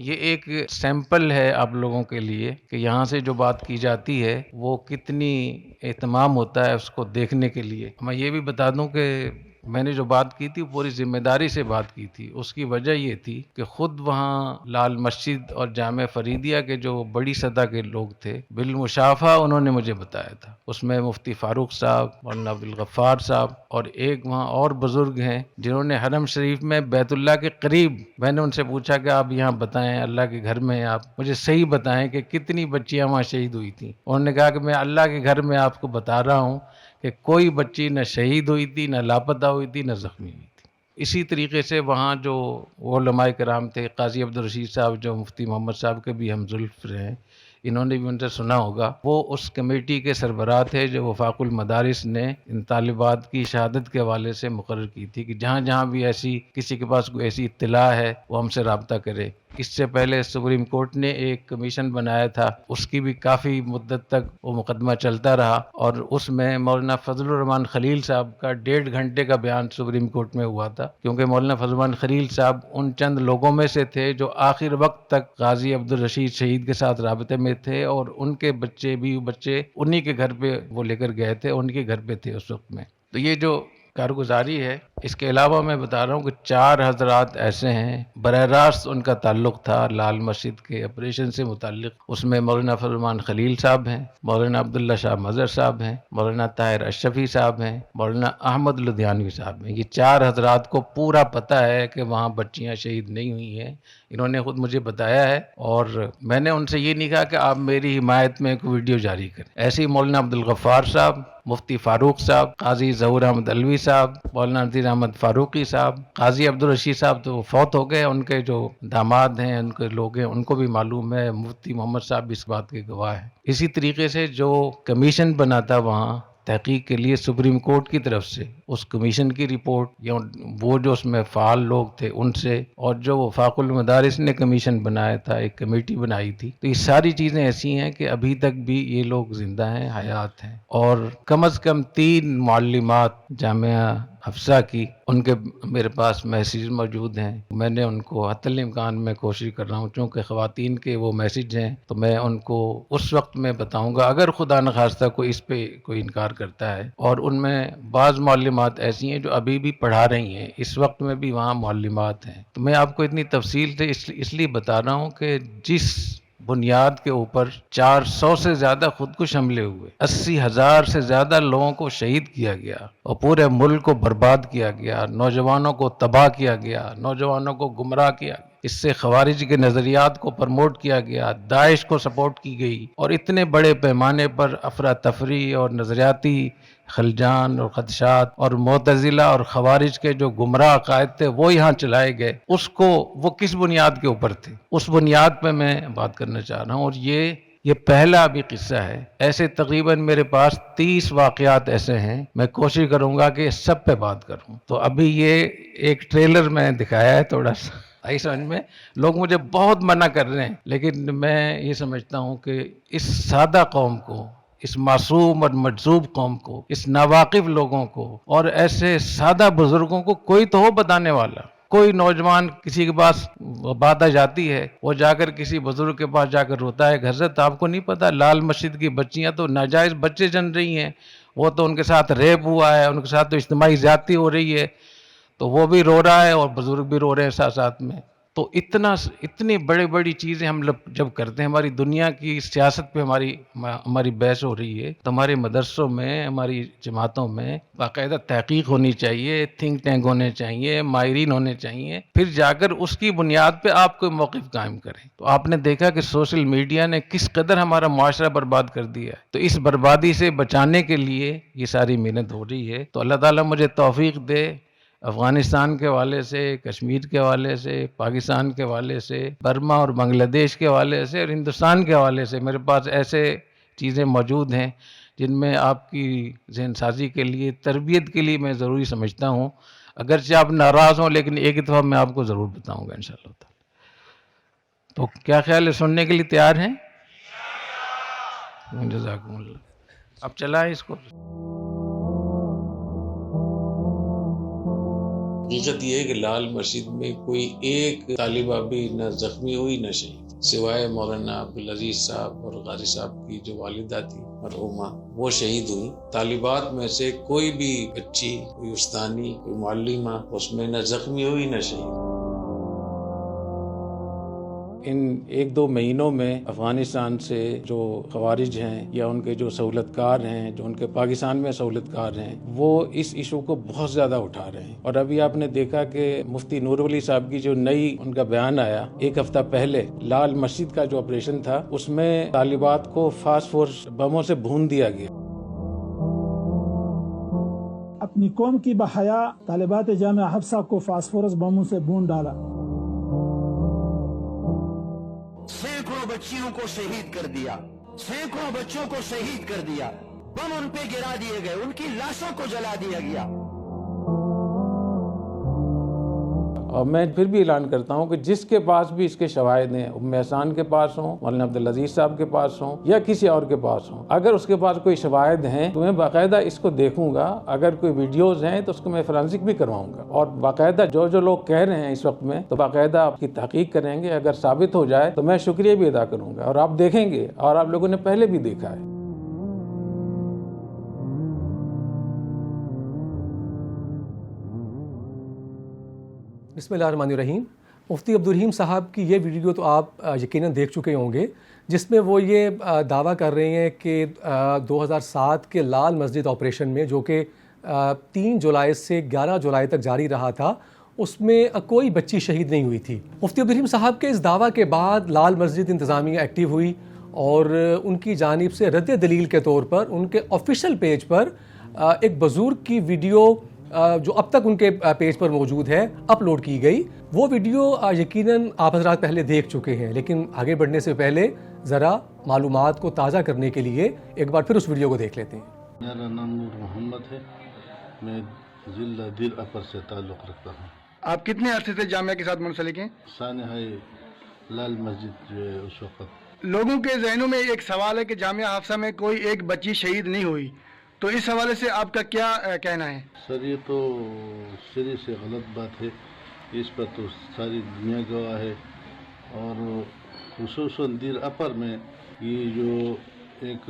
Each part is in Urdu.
یہ ایک سیمپل ہے آپ لوگوں کے لیے کہ یہاں سے جو بات کی جاتی ہے وہ کتنی اہتمام ہوتا ہے اس کو دیکھنے کے لیے۔ میں یہ بھی بتا دوں کہ میں نے جو بات کی تھی وہ پوری ذمہ داری سے بات کی تھی۔ اس کی وجہ یہ تھی کہ خود وہاں لال مسجد اور جامع فریدیہ کے جو بڑی سطح کے لوگ تھے بالمشافہ انہوں نے مجھے بتایا تھا۔ اس میں مفتی فاروق صاحب، مولانا عبدالغفار صاحب اور ایک وہاں اور بزرگ ہیں جنہوں نے حرم شریف میں بیت اللہ کے قریب، میں نے ان سے پوچھا کہ آپ یہاں بتائیں اللہ کے گھر میں آپ مجھے صحیح بتائیں کہ کتنی بچیاں وہاں شہید ہوئی تھیں۔ انہوں نے کہا کہ میں اللہ کے گھر میں آپ کو بتا رہا ہوں کہ کوئی بچی نہ شہید ہوئی تھی، نہ لاپتہ ہوئی تھی، نہ زخمی ہوئی تھی۔ اسی طریقے سے وہاں جو علماء کرام تھے، قاضی عبدالرشید صاحب جو مفتی محمد صاحب کے بھی ہم زلف رہے ہیں، انہوں نے بھی ان سے سنا ہوگا، وہ اس کمیٹی کے سربراہ تھے جو وفاق المدارس نے ان طالبات کی شہادت کے حوالے سے مقرر کی تھی کہ جہاں جہاں بھی ایسی کسی کے پاس کوئی ایسی اطلاع ہے وہ ہم سے رابطہ کرے۔ اس سے پہلے سپریم کورٹ نے ایک کمیشن بنایا تھا، اس کی بھی کافی مدت تک وہ مقدمہ چلتا رہا، اور اس میں مولانا فضل الرحمان خلیل صاحب کا 1.5 گھنٹے کا بیان سپریم کورٹ میں ہوا تھا، کیونکہ مولانا فضل الرحمان خلیل صاحب ان چند لوگوں میں سے تھے جو آخر وقت تک غازی عبدالرشید شہید کے ساتھ رابطے میں تھے، اور ان کے بچے انہی کے گھر پہ وہ لے کر گئے تھے، ان کے گھر پہ تھے اس وقت میں۔ تو یہ جو کارگزاری ہے، اس کے علاوہ میں بتا رہا ہوں کہ 4 حضرات ایسے ہیں براہ راست ان کا تعلق تھا لال مسجد کے آپریشن سے متعلق۔ اس میں مولانا فضل الرحمان خلیل صاحب ہیں، مولانا عبداللہ شاہ مظہر صاحب ہیں، مولانا طاہر اشرفی صاحب ہیں، مولانا احمد لدھیانوی صاحب ہیں۔ یہ 4 حضرات کو پورا پتہ ہے کہ وہاں بچیاں شہید نہیں ہوئی ہیں، انہوں نے خود مجھے بتایا ہے، اور میں نے ان سے یہ نہیں کہا کہ آپ میری حمایت میں ایک ویڈیو جاری کریں۔ ایسے ہی مولانا عبدالغفار صاحب، مفتی فاروق صاحب، قاضی ظہور احمد علوی صاحب، مولانا نذیر احمد فاروقی صاحب، قاضی عبدالرشید صاحب تو فوت ہو گئے، ان کے جو داماد ہیں، ان کے لوگ ہیں، ان کو بھی معلوم ہے، مفتی محمد صاحب بھی اس بات کے گواہ ہیں۔ اسی طریقے سے جو کمیشن بنا تھا وہاں تحقیق کے لیے سپریم کورٹ کی طرف سے، اس کمیشن کی رپورٹ یا وہ جو اس میں فعال لوگ تھے ان سے، اور جو وفاق المدارس نے کمیشن بنایا تھا، ایک کمیٹی بنائی تھی، تو یہ ساری چیزیں ایسی ہیں کہ ابھی تک بھی یہ لوگ زندہ ہیں، حیات ہیں، اور کم از کم 3 معلمات جامعہ حفصہ کی، ان کے میرے پاس میسیج موجود ہیں۔ میں نے ان کو حتی الامکان میں کوشش کر رہا ہوں، چونکہ خواتین کے وہ میسیج ہیں تو میں ان کو اس وقت میں بتاؤں گا اگر خدا نخواستہ کوئی اس پہ کوئی انکار کرتا ہے۔ اور ان میں بعض معلمات ایسی ہیں جو ابھی بھی پڑھا رہی ہیں، اس وقت میں بھی وہاں معلمات ہیں۔ تو میں آپ کو اتنی تفصیل سے اس لیے بتا رہا ہوں کہ جس بنیاد کے اوپر 400 سے زیادہ خودکش حملے ہوئے، 80,000 سے زیادہ لوگوں کو شہید کیا گیا، اور پورے ملک کو برباد کیا گیا، نوجوانوں کو تباہ کیا گیا، نوجوانوں کو گمراہ کیا گیا، اس سے خوارج کے نظریات کو پرموٹ کیا گیا، داعش کو سپورٹ کی گئی، اور اتنے بڑے پیمانے پر افراتفری اور نظریاتی خلجان اور خدشات اور معتزلہ اور خوارج کے جو گمراہ عقائد تھے وہ یہاں چلائے گئے، اس کو وہ کس بنیاد کے اوپر تھے، اس بنیاد پہ میں بات کرنا چاہ رہا ہوں۔ اور یہ پہلا ابھی قصہ ہے، ایسے تقریباً میرے پاس 30 واقعات ایسے ہیں، میں کوشش کروں گا کہ سب پہ بات کروں۔ تو ابھی یہ ایک ٹریلر میں دکھایا ہے، تھوڑا سا آئی سمجھ میں، لوگ مجھے بہت منع کر رہے ہیں، لیکن میں یہ سمجھتا ہوں کہ اس سادہ قوم کو، اس معصوم اور مجذوب قوم کو، اس ناواقف لوگوں کو، اور ایسے سادہ بزرگوں کو کوئی تو ہو بتانے والا۔ کوئی نوجوان کسی کے پاس بات آ جاتی ہے، وہ جا کر کسی بزرگ کے پاس جا کر روتا ہے کہ حضرت آپ کو نہیں پتا لال مسجد کی بچیاں تو ناجائز بچے جن رہی ہیں، وہ تو ان کے ساتھ ریپ ہوا ہے، ان کے ساتھ تو اجتماعی زیادتی ہو رہی ہے، تو وہ بھی رو رہا ہے اور بزرگ بھی رو رہے ہیں ساتھ ساتھ میں۔ تو اتنی بڑی بڑی چیزیں ہم لوگ جب کرتے ہیں، ہماری دنیا کی سیاست پہ ہماری بحث ہو رہی ہے، تو ہمارے مدرسوں میں، ہماری جماعتوں میں باقاعدہ تحقیق ہونی چاہیے، تھنک ٹینک ہونے چاہیے، ماہرین ہونے چاہیے، پھر جا کر اس کی بنیاد پہ آپ کوئی موقف قائم کریں۔ تو آپ نے دیکھا کہ سوشل میڈیا نے کس قدر ہمارا معاشرہ برباد کر دیا ہے، تو اس بربادی سے بچانے کے لیے یہ ساری محنت ہو رہی ہے۔ تو اللہ تعالیٰ مجھے توفیق دے، افغانستان کے حوالے سے، کشمیر کے حوالے سے، پاکستان کے حوالے سے، برما اور بنگلہ دیش کے حوالے سے، اور ہندوستان کے حوالے سے میرے پاس ایسے چیزیں موجود ہیں جن میں آپ کی ذہن سازی کے لیے، تربیت کے لیے میں ضروری سمجھتا ہوں۔ اگرچہ آپ ناراض ہوں، لیکن ایک دفعہ میں آپ کو ضرور بتاؤں گا انشاءاللہ تعالی۔ تو کیا خیال ہے، سننے کے لیے تیار ہیں؟ جزاکم اللہ۔ اب چلائیں اس کو۔ حقیقت یہ ہے کہ لال مسجد میں کوئی ایک طالبہ بھی نہ زخمی ہوئی نہ شہید، سوائے مولانا عبدالعزیز صاحب اور قاری صاحب کی جو والدہ تھی مرحومہ، وہ شہید ہوئی۔ طالبات میں سے کوئی بھی بچی، کوئی استانی، کوئی معلمہ اس میں نہ زخمی ہوئی نہ شہید۔ ان 1-2 مہینوں میں افغانستان سے جو خوارج ہیں یا ان کے جو سہولت کار ہیں، جو ان کے پاکستان میں سہولت کار ہیں، وہ اس ایشو کو بہت زیادہ اٹھا رہے ہیں۔ اور ابھی آپ نے دیکھا کہ مفتی نور ولی صاحب کی جو نئی ان کا بیان آیا 1 ہفتہ پہلے، لال مسجد کا جو آپریشن تھا اس میں طالبات کو فاسفورس بموں سے بھون دیا گیا۔ اپنی قوم کی بحیا طالبات جامعہ حفصہ کو فاسفورس بموں سے بھون ڈالا۔ سینکڑوں بچیوں کو شہید کر دیا، سینکڑوں بچوں کو شہید کر دیا، بم ان پہ گرا دیے گئے، ان کی لاشوں کو جلا دیا گیا۔ اور میں پھر بھی اعلان کرتا ہوں کہ جس کے پاس بھی اس کے شواہد ہیں، ام احسان کے پاس ہوں، مولانا عبدالعزیز صاحب کے پاس ہوں یا کسی اور کے پاس ہوں، اگر اس کے پاس کوئی شواہد ہیں تو میں باقاعدہ اس کو دیکھوں گا۔ اگر کوئی ویڈیوز ہیں تو اس کو میں فرانسک بھی کرواؤں گا، اور باقاعدہ جو لوگ کہہ رہے ہیں اس وقت میں تو باقاعدہ آپ کی تحقیق کریں گے۔ اگر ثابت ہو جائے تو میں شکریہ بھی ادا کروں گا، اور آپ دیکھیں گے، اور آپ لوگوں نے پہلے بھی دیکھا ہے۔ بسم اللہ الرحمن الرحیم۔ مفتی عبدالرحیم صاحب کی یہ ویڈیو تو آپ یقیناً دیکھ چکے ہوں گے، جس میں وہ یہ دعویٰ کر رہے ہیں کہ 2007 کے لال مسجد آپریشن میں، جو کہ 3 جولائی سے 11 جولائی تک جاری رہا تھا، اس میں کوئی بچی شہید نہیں ہوئی تھی۔ مفتی عبدالرحیم صاحب کے اس دعویٰ کے بعد لال مسجد انتظامیہ ایکٹیو ہوئی، اور ان کی جانب سے رد دلیل کے طور پر ان کے آفیشیل پیج پر ایک بزرگ کی ویڈیو جو اب تک ان کے پیج پر موجود ہے اپلوڈ کی گئی۔ وہ ویڈیو یقیناً آپ حضرات پہلے دیکھ چکے ہیں، لیکن آگے بڑھنے سے پہلے ذرا معلومات کو تازہ کرنے کے لیے ایک بار پھر اس ویڈیو کو دیکھ لیتے ہیں۔ میرا نام نور محمد ہے، میں ضلع دیر اپر سے تعلق رکھتا ہوں۔ آپ کتنے عرصے سے جامعہ کے ساتھ منسلک ہیں؟ سانحہ لال مسجد جو ہے اس وقت۔ لوگوں کے ذہنوں میں ایک سوال ہے کہ جامعہ حفصہ میں کوئی ایک بچی شہید نہیں ہوئی، تو اس حوالے سے آپ کا کیا کہنا ہے؟ سر یہ تو سرے سے غلط بات ہے، اس پر تو ساری دنیا گواہ ہے، اور خصوصاً دیر اپر میں یہ جو ایک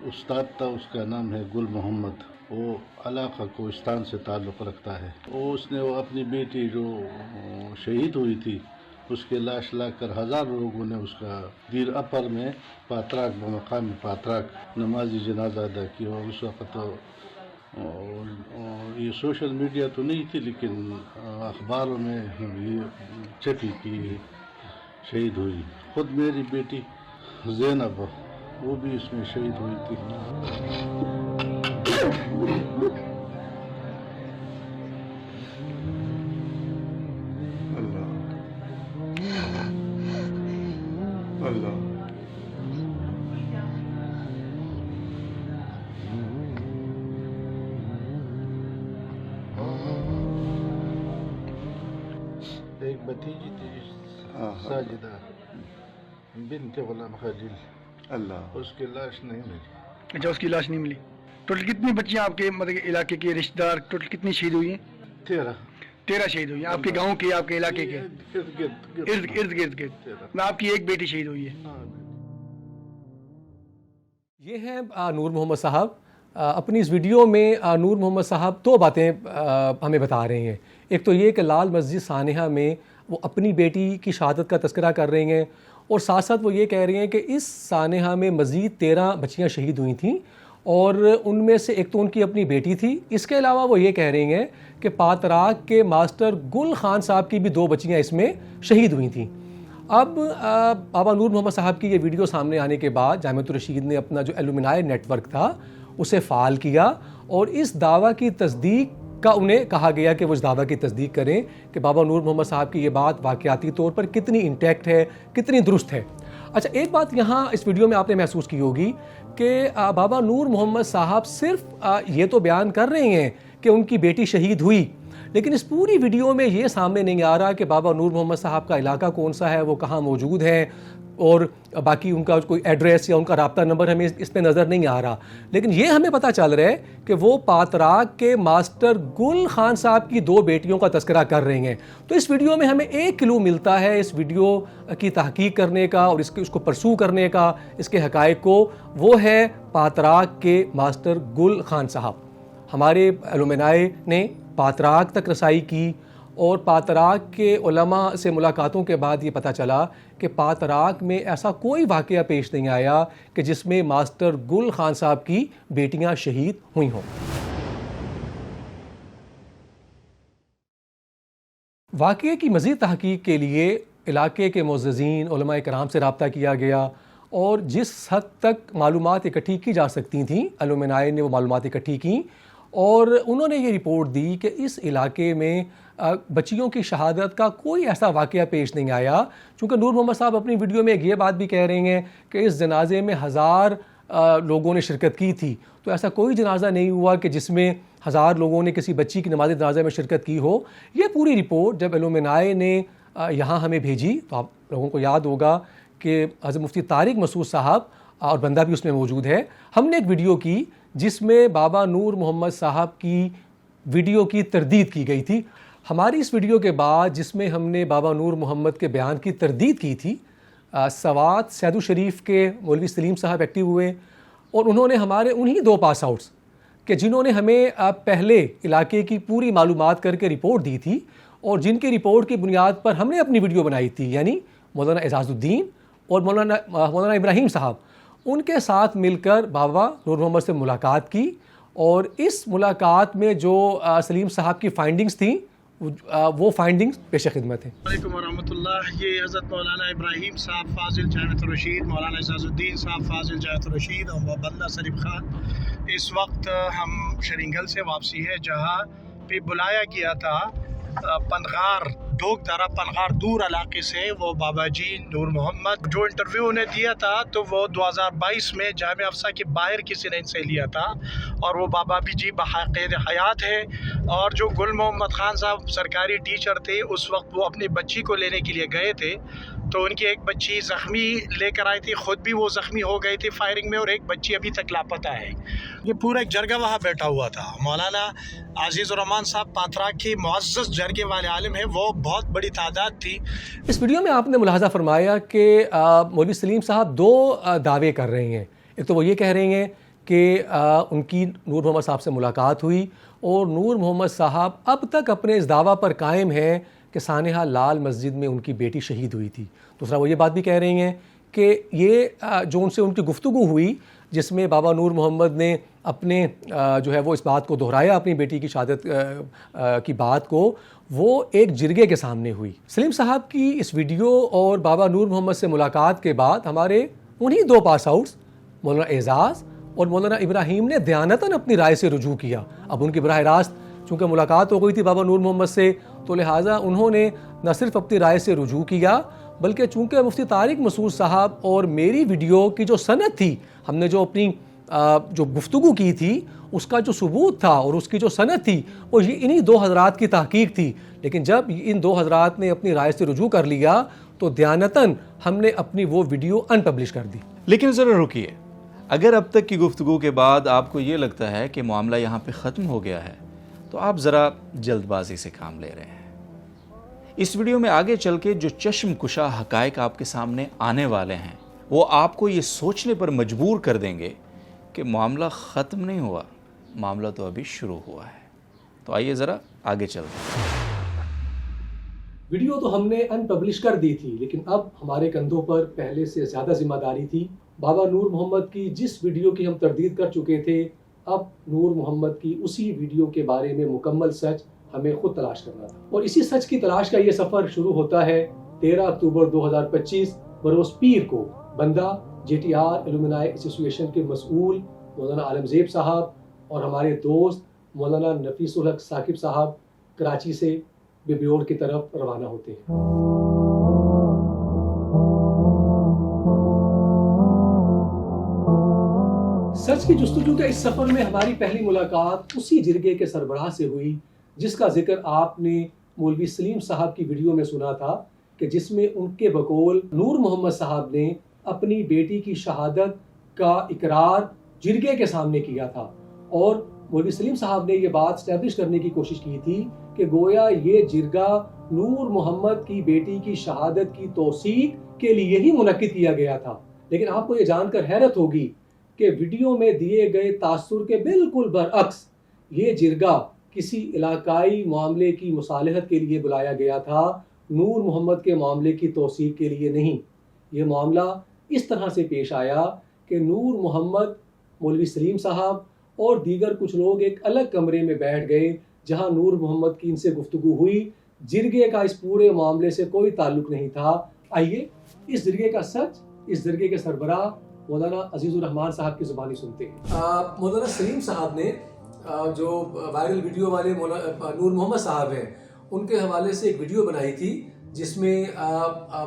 استاد تھا، اس کا نام ہے گل محمد، وہ علاقہ کوہستان سے تعلق رکھتا ہے۔ اس نے وہ اپنی بیٹی جو شہید ہوئی تھی، اس کے لاش لا کر ہزاروں لوگوں نے اس کا دیر اپر میں پاتراک بمقام پاتراک نمازی جنازہ ادا کی، اور اس وقت یہ سوشل میڈیا تو نہیں تھی، لیکن اخباروں میں یہ چھپی کہ شہید ہوئی۔ خود میری بیٹی زینب وہ بھی اس میں شہید ہوئی تھی۔ ایک بھتیجی تھی ساجدہ بنت غلام خلیل، اس کی لاش نہیں ملی۔ اچھا، اس کی لاش نہیں ملی۔ ٹوٹل کتنی بچیاں آپ کے مطلب علاقے کے رشتہ دار ٹوٹل کتنی شہید ہوئی ہیں؟ 13 شہید ہوئی ہیں، آپ کے گاؤں کے، آپ کے علاقے کے ارد گرد آپ کی ایک بیٹی شہید ہوئی ہے۔ یہ ہے نور محمد صاحب۔ اپنی اس ویڈیو میں نور محمد صاحب 2 باتیں ہمیں بتا رہے ہیں۔ ایک تو یہ کہ لال مسجد سانحہ میں وہ اپنی بیٹی کی شہادت کا تذکرہ کر رہے ہیں، اور ساتھ ساتھ وہ یہ کہہ رہے ہیں کہ اس سانحہ میں مزید 13 بچیاں شہید ہوئی تھیں، اور ان میں سے ایک تو ان کی اپنی بیٹی تھی۔ اس کے علاوہ وہ یہ کہہ رہے ہیں کہ پاتراک کے ماسٹر گل خان صاحب کی بھی 2 بچیاں اس میں شہید ہوئی تھیں۔ اب بابا نور محمد صاحب کی یہ ویڈیو سامنے آنے کے بعد جامعۃ الرشید نے اپنا جو الومنائے نیٹ ورک تھا اسے فعال کیا، اور اس دعویٰ کی تصدیق کا انہیں کہا گیا کہ وہ اس دعویٰ کی تصدیق کریں کہ بابا نور محمد صاحب کی یہ بات واقعاتی طور پر کتنی انٹیکٹ ہے، کتنی درست ہے۔ اچھا، ایک بات یہاں اس ویڈیو میں آپ نے محسوس کی ہوگی کہ بابا نور محمد صاحب صرف یہ تو بیان کر رہے ہیں کہ ان کی بیٹی شہید ہوئی، لیکن اس پوری ویڈیو میں یہ سامنے نہیں آ رہا کہ بابا نور محمد صاحب کا علاقہ کون سا ہے، وہ کہاں موجود ہیں، اور باقی ان کا کوئی ایڈریس یا ان کا رابطہ نمبر ہمیں اس پہ نظر نہیں آ رہا، لیکن یہ ہمیں پتہ چل رہا ہے کہ وہ پاتراک کے ماسٹر گل خان صاحب کی 2 بیٹیوں کا تذکرہ کر رہے ہیں۔ تو اس ویڈیو میں ہمیں ایک کلو ملتا ہے اس ویڈیو کی تحقیق کرنے کا اور اس کو پرسو کرنے کا، اس کے حقائق کو، وہ ہے پاتراک کے ماسٹر گل خان صاحب۔ ہمارے علمائے نے پاتراک تک رسائی کی اور پاتراک کے علماء سے ملاقاتوں کے بعد یہ پتہ چلا کہ پاتراک میں ایسا کوئی واقعہ پیش نہیں آیا کہ جس میں ماسٹر گل خان صاحب کی بیٹیاں شہید ہوئی ہوں۔ واقعے کی مزید تحقیق کے لیے علاقے کے معززین علماء کرام سے رابطہ کیا گیا اور جس حد تک معلومات اکٹھی کی جا سکتی تھیں علمائے نے وہ معلومات اکٹھی کیں، اور انہوں نے یہ رپورٹ دی کہ اس علاقے میں بچیوں کی شہادت کا کوئی ایسا واقعہ پیش نہیں آیا، چونکہ نور محمد صاحب اپنی ویڈیو میں یہ بات بھی کہہ رہے ہیں کہ اس جنازے میں 1000 لوگوں نے شرکت کی تھی، تو ایسا کوئی جنازہ نہیں ہوا کہ جس میں 1000 لوگوں نے کسی بچی کی نماز جنازہ میں شرکت کی ہو۔ یہ پوری رپورٹ جب علمائے نے یہاں ہمیں بھیجی تو آپ لوگوں کو یاد ہوگا کہ حضرت مفتی طارق مسعود صاحب اور بندہ بھی اس میں موجود ہے، ہم نے ایک ویڈیو کی جس میں بابا نور محمد صاحب کی ویڈیو کی تردید کی گئی تھی۔ ہماری اس ویڈیو کے بعد جس میں ہم نے بابا نور محمد کے بیان کی تردید کی تھی، سوات سیدو شریف کے مولوی سلیم صاحب ایکٹیو ہوئے اور انہوں نے ہمارے انہی 2 پاس آؤٹس کہ جنہوں نے ہمیں پہلے علاقے کی پوری معلومات کر کے رپورٹ دی تھی اور جن کی رپورٹ کی بنیاد پر ہم نے اپنی ویڈیو بنائی تھی، یعنی مولانا اعزاز الدین اور مولانا ابراہیم صاحب، ان کے ساتھ مل کر بابا نور محمد سے ملاقات کی، اور اس ملاقات میں جو سلیم صاحب کی فائنڈنگز تھیں وہ فائنڈنگز پیش خدمت ہیں۔ علیکم ورحمۃ اللہ۔ یہ حضرت مولانا ابراہیم صاحب فاضل جامعۃ الرشید، مولانا اعزاز الدین صاحب فاضل جامعۃ الرشید اور بندہ شریف خان، اس وقت ہم شرینگل سے واپسی ہے جہاں پہ بلایا گیا تھا پنغار ڈوگ درہ پنغار دور علاقے سے وہ بابا جی نور محمد، جو انٹرویو انہیں دیا تھا تو وہ 2022 میں جامعہ افسا کے باہر کسی نے ان سے لیا تھا، اور وہ بابا بھی جی قید حیات ہے، اور جو گل محمد خان صاحب سرکاری ٹیچر تھے اس وقت وہ اپنی بچی کو لینے کے لیے گئے تھے، تو ان کی ایک بچی زخمی لے کر آئی تھی، خود بھی وہ زخمی ہو گئی تھی فائرنگ میں، اور ایک بچی ابھی تک لاپتہ ہے۔ یہ پورا ایک جرگہ وہاں بیٹھا ہوا تھا۔ مولانا عزیز الرحمان صاحب پاتراک کے معزز جرگے والے عالم ہیں، وہ بہت بڑی تعداد تھی۔ اس ویڈیو میں آپ نے ملاحظہ فرمایا کہ مولوی سلیم صاحب 2 دعوے کر رہے ہیں۔ ایک تو وہ یہ کہہ رہے ہیں کہ ان کی نور محمد صاحب سے ملاقات ہوئی اور نور محمد صاحب اب تک اپنے اس دعویٰ پر قائم ہیں کہ سانحہ لال مسجد میں ان کی بیٹی شہید ہوئی تھی۔ دوسرا وہ یہ بات بھی کہہ رہے ہیں کہ یہ جو ان سے ان کی گفتگو ہوئی جس میں بابا نور محمد نے اپنے جو ہے وہ اس بات کو دہرایا اپنی بیٹی کی شہادت کی بات کو، وہ ایک جرگے کے سامنے ہوئی۔ سلیم صاحب کی اس ویڈیو اور بابا نور محمد سے ملاقات کے بعد ہمارے انہی 2 پاس آؤٹس مولانا اعزاز اور مولانا ابراہیم نے دیانتاً اپنی رائے سے رجوع کیا۔ اب ان کی براہ راست چونکہ ملاقات ہو گئی تھی بابا نور محمد سے، تو لہٰذا انہوں نے نہ صرف اپنی رائے سے رجوع کیا بلکہ چونکہ مفتی طارق مسعود صاحب اور میری ویڈیو کی جو سند تھی، ہم نے جو اپنی جو گفتگو کی تھی اس کا جو ثبوت تھا اور اس کی جو سند تھی وہ انہی 2 حضرات کی تحقیق تھی، لیکن جب ان 2 حضرات نے اپنی رائے سے رجوع کر لیا تو دیانتاً ہم نے اپنی وہ ویڈیو ان پبلش کر دی۔ لیکن ذرا رکیے، اگر اب تک کی گفتگو کے بعد آپ کو یہ لگتا ہے کہ معاملہ یہاں پہ ختم ہو گیا ہے تو آپ ذرا جلد بازی سے کام لے رہے ہیں۔ اس ویڈیو میں آگے چل کے جو چشم کشا حقائق آپ کے سامنے آنے والے ہیں وہ آپ کو یہ سوچنے پر مجبور کر دیں گے کہ معاملہ ختم نہیں ہوا، معاملہ تو ابھی شروع ہوا ہے۔ تو آئیے ذرا آگے چلتے ہیں۔ ویڈیو تو ہم نے ان پبلش کر دی تھی، لیکن اب ہمارے کندھوں پر پہلے سے زیادہ ذمہ داری تھی۔ بابا نور محمد کی جس ویڈیو کی ہم تردید کر چکے تھے، اب نور محمد کی اسی ویڈیو کے بارے میں مکمل سچ ہمیں خود تلاش کرنا تھا، اور اسی سچ کی تلاش کا یہ سفر شروع ہوتا ہے 13 اکتوبر 2025 بروز پیر کو بندہ JTR ایلومنائی ایسوسی ایشن کے مسئول مولانا عالم زیب صاحب اور ہمارے دوست مولانا نفیس الحق ثاقب صاحب کراچی سے بیبیور کی طرف روانہ ہوتے ہیں۔ سچ کی جستجو کے اس سفر میں ہماری پہلی ملاقات اسی جرگے کے سربراہ سے ہوئی جس کا ذکر آپ نے مولوی سلیم صاحب کی ویڈیو میں سنا تھا کہ جس میں ان کے بقول نور محمد صاحب نے اپنی بیٹی کی شہادت کا اقرار جرگے کے سامنے کیا تھا، اور مولوی سلیم صاحب نے یہ بات اسٹیبلش کرنے کی کوشش کی تھی کہ گویا یہ جرگہ نور محمد کی بیٹی کی شہادت کی توثیق کے لیے ہی منعقد کیا گیا تھا۔ لیکن آپ کو یہ جان کر حیرت ہوگی کہ ویڈیو میں دیے گئے تاثر کے بالکل برعکس یہ جرگہ کسی علاقائی معاملے کی مصالحت کے لیے بلایا گیا تھا، نور محمد کے معاملے کی توثیق کے لیے نہیں۔ یہ معاملہ اس طرح سے پیش آیا کہ نور محمد، مولوی سلیم صاحب اور دیگر کچھ لوگ ایک الگ کمرے میں بیٹھ گئے جہاں نور محمد کی ان سے گفتگو ہوئی۔ جرگے کا اس پورے معاملے سے کوئی تعلق نہیں تھا۔ آئیے اس جرگے کا سچ اس جرگے کے سربراہ مولانا عزیز الرحمان صاحب کی زبانی سنتے ہیں۔ مولانا سلیم صاحب نے جو وائرل ویڈیو والے نور محمد صاحب ہیں ان کے حوالے سے ایک ویڈیو بنائی تھی جس میں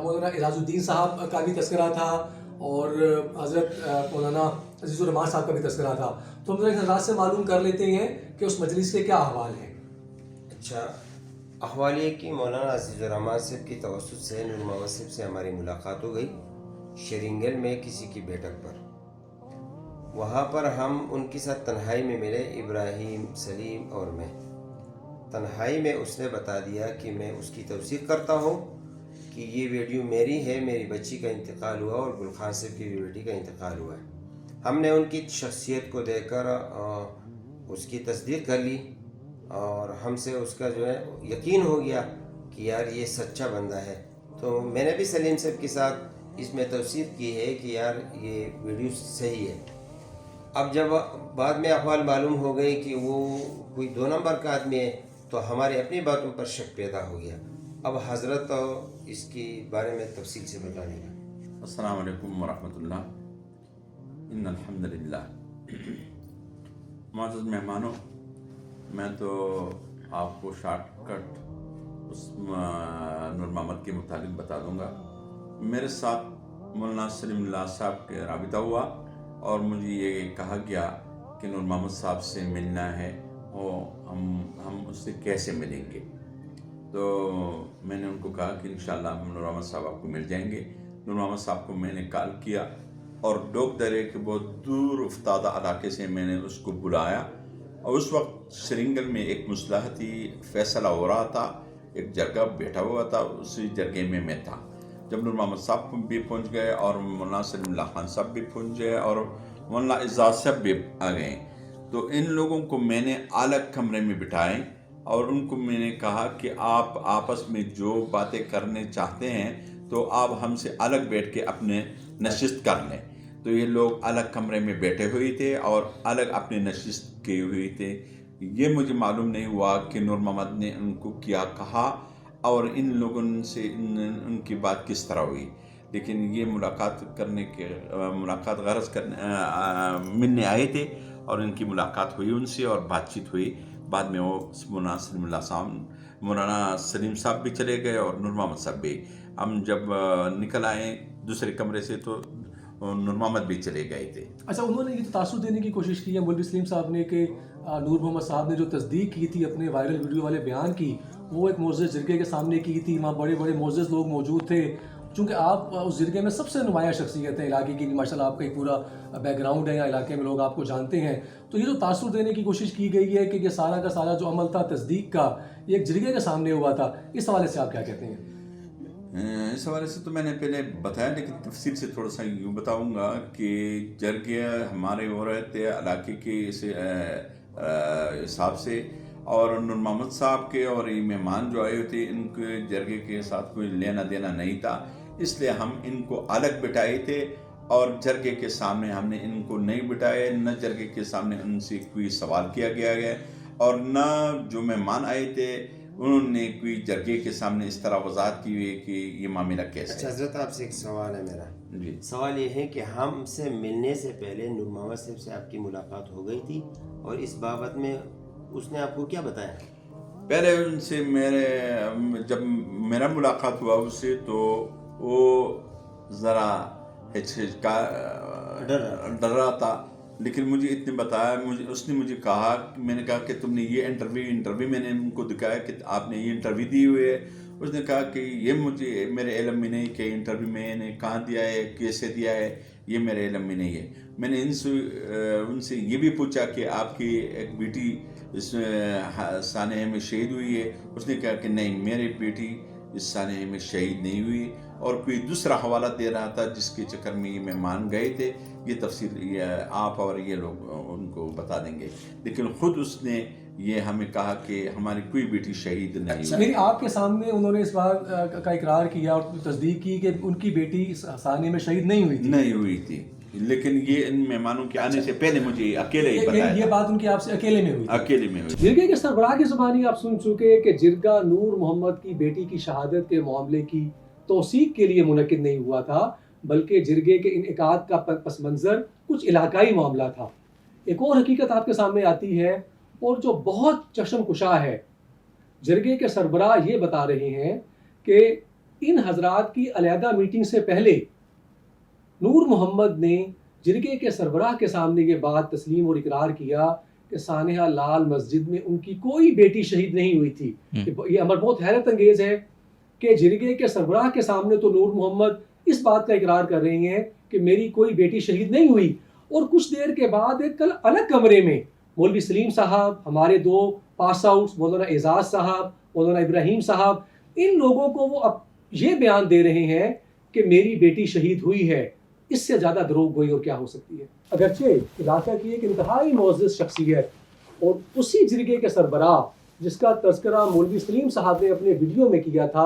مولانا اعزاز الدین صاحب کا بھی تذکرہ تھا اور حضرت مولانا عزیز الرحمان صاحب کا بھی تذکرہ تھا۔ تو ہم حضرات سے معلوم کر لیتے ہیں کہ اس مجلس کے کیا احوال ہیں۔ اچھا، احوال یہ کہ مولانا عزیز الرحمان صاحب کی توسط سے نور محمد صاحب سے ہماری ملاقات ہو گئی شرنگل میں کسی کی بیٹھک پر۔ وہاں پر ہم ان کے ساتھ تنہائی میں ملے، ابراہیم، سلیم اور میں۔ تنہائی میں اس نے بتا دیا کہ میں اس کی توثیق کرتا ہوں کہ یہ ویڈیو میری ہے، میری بچی کا انتقال ہوا اور گل خان صاحب کی بیٹی کا انتقال ہوا ہے۔ ہم نے ان کی شخصیت کو دیکھ کر اس کی تصدیق کر لی اور ہم سے اس کا جو ہے یقین ہو گیا کہ یار یہ سچا بندہ ہے۔ تو میں نے بھی سلیم صاحب کے ساتھ اس میں توثیق کی ہے کہ یار یہ ویڈیو صحیح ہے۔ اب جب بعد میں احوال معلوم ہو گئے کہ وہ کوئی 2 نمبر کا آدمی ہے تو ہماری اپنی باتوں پر شک پیدا ہو گیا۔ اب حضرت اس کے بارے میں تفصیل سے بتانے گا۔ السلام علیکم ورحمۃ اللہ۔ ان الحمدللہ۔ معزز مہمانوں، میں تو آپ کو شارٹ کٹ اس نور محمد کے متعلق بتا دوں گا۔ میرے ساتھ مولانا سلیم اللہ صاحب کے رابطہ ہوا اور مجھے یہ کہا گیا کہ نور محمد صاحب سے ملنا ہے اور ہم اس سے کیسے ملیں گے۔ تو میں نے ان کو کہا کہ انشاءاللہ ہم نور محمد صاحب آپ کو مل جائیں گے۔ نور محمد صاحب کو میں نے کال کیا اور ڈوک درے کے بہت دور افتادہ علاقے سے میں نے اس کو بلایا، اور اس وقت شرنگل میں ایک مصلحتی فیصلہ ہو رہا تھا، ایک جرگہ بیٹھا ہوا تھا، اسی جرگے میں تھا۔ جب نور محمد صاحب بھی پہنچ گئے اور مولانا سلیم اللہ خان صاحب بھی پہنچ گئے اور مولانا اعزاز صاحب بھی آ گئے، تو ان لوگوں کو میں نے الگ کمرے میں بٹھائے اور ان کو میں نے کہا کہ آپ آپس میں جو باتیں کرنے چاہتے ہیں تو آپ ہم سے الگ بیٹھ کے اپنے نشست کر لیں۔ تو یہ لوگ الگ کمرے میں بیٹھے ہوئے تھے اور الگ اپنے نشست کیے ہوئے تھے۔ یہ مجھے معلوم نہیں ہوا کہ نور محمد نے ان کو کیا کہا اور ان لوگوں سے ان کی بات کس طرح ہوئی، لیکن یہ ملاقات غرض ملنے آئے تھے اور ان کی ملاقات ہوئی ان سے اور بات چیت ہوئی۔ بعد میں وہ مولانا سلیم صاحب بھی چلے گئے اور نور محمد صاحب بھی۔ ہم جب نکل آئے دوسرے کمرے سے تو نور محمد بھی چلے گئے تھے۔ اچھا، انہوں نے یہ تاثر دینے کی کوشش کی ہے مولوی سلیم صاحب نے کہ نور محمد صاحب نے جو تصدیق کی تھی اپنے وائرل ویڈیو والے بیان کی، وہ ایک معزز جرگے کے سامنے کی تھی، وہاں بڑے بڑے معزز لوگ موجود تھے۔ چونکہ آپ اس جرگے میں سب سے نمایاں شخصیت ہیں علاقے کی، ماشاءاللہ آپ کا ایک پورا بیک گراؤنڈ ہے، یا علاقے میں لوگ آپ کو جانتے ہیں، تو یہ جو تاثر دینے کی کوشش کی گئی ہے کہ یہ سارا کا سارا جو عمل تھا تصدیق کا یہ ایک جرگے کے سامنے ہوا تھا، اس حوالے سے آپ کیا کہتے ہیں؟ اس حوالے سے تو میں نے پہلے بتایا، لیکن تفصیل سے تھوڑا سا یوں بتاؤں گا کہ جرگے ہمارے ہو رہے تھے علاقے کے حساب سے، اور نور محمد صاحب کے اور یہ مہمان جو آئے ہوتے ان کے جرگے کے ساتھ کوئی لینا دینا نہیں تھا، اس لیے ہم ان کو الگ بٹھائے تھے اور جرگے کے سامنے ہم نے ان کو نہیں بٹھائے، نہ جرگے کے سامنے ان سے کوئی سوال کیا گیا ہے اور نہ جو مہمان آئے تھے انہوں نے کوئی جرگے کے سامنے اس طرح وضاحت کی ہوئی کہ یہ معاملہ کیسے۔ اچھا حضرت، آپ سے ایک سوال ہے میرا۔ جی، سوال یہ ہے کہ ہم سے ملنے سے پہلے نور محمد صاحب سے آپ کی ملاقات ہو گئی تھی اور اس بابت میں اس نے آپ کو کیا بتایا؟ پہلے ان سے جب میرا ملاقات ہوا اس سے تو وہ ذرا ڈر رہا تھا، لیکن مجھے اتنے بتایا، اس نے مجھے کہا، میں نے کہا کہ تم نے یہ انٹرویو میں نے ان کو دکھایا کہ آپ نے یہ انٹرویو دی ہوئی ہے، اس نے کہا کہ یہ مجھے میرے علم میں نہیں کہ انٹرویو میں نے کہاں دیا ہے، کیسے دیا ہے، یہ میرے علم میں نہیں ہے۔ میں نے ان سے یہ بھی پوچھا کہ آپ کی ایک بیٹی اس سانحے میں شہید ہوئی ہے، اس نے کہا کہ نہیں، میری بیٹی اس سانحے میں شہید نہیں ہوئی، اور کوئی دوسرا حوالہ دے رہا تھا جس کے چکر میں یہ مہمان گئے تھے۔ یہ تفصیل یہ آپ اور یہ لوگ ان کو بتا دیں گے، لیکن خود اس نے یہ ہمیں کہا کہ ہماری کوئی بیٹی شہید نہیں ہوئی۔ میری آپ کے سامنے انہوں نے اس بات کا اقرار کیا اور تصدیق کی کہ ان کی بیٹی اس سانحے میں شہید نہیں ہوئی تھی، لیکن یہ ان مہمانوں کے آنے سے پہلے مجھے اکیلے ہی بتایا، یہ بات ان کی آپ سے اکیلے میں ہوئی۔ جرگے کے سربراہ کی زبانی آپ سن چکے کہ جرگہ نور محمد کی بیٹی کی شہادت کے معاملے کی توثیق کے لیے منعقد نہیں ہوا تھا، بلکہ جرگے کے انعقاد کا پس منظر کچھ علاقائی معاملہ تھا۔ ایک اور حقیقت آپ کے سامنے آتی ہے اور جو بہت چشم کشا ہے، جرگے کے سربراہ یہ بتا رہے ہیں کہ ان حضرات کی علیحدہ میٹنگ سے پہلے نور محمد نے جرگے کے سربراہ کے سامنے یہ بات تسلیم اور اقرار کیا کہ سانحہ لال مسجد میں ان کی کوئی بیٹی شہید نہیں ہوئی تھی۔ یہ امر بہت حیرت انگیز ہے کہ جرگے کے سربراہ کے سامنے تو نور محمد اس بات کا اقرار کر رہے ہیں کہ میری کوئی بیٹی شہید نہیں ہوئی، اور کچھ دیر کے بعد ایک الگ کمرے میں مولوی سلیم صاحب، ہمارے دو پاس آؤٹس مولانا اعزاز صاحب، مولانا ابراہیم صاحب، ان لوگوں کو وہ اب یہ بیان دے رہے ہیں کہ میری بیٹی شہید ہوئی ہے۔ اس سے زیادہ دروغ گوئی اور کیا ہو سکتی ہے؟ اگرچہ علاقہ کی ایک انتہائی معزز شخصیت اور اسی جرگے کے سربراہ جس کا تذکرہ مولوی سلیم صاحب نے اپنے ویڈیو میں کیا تھا،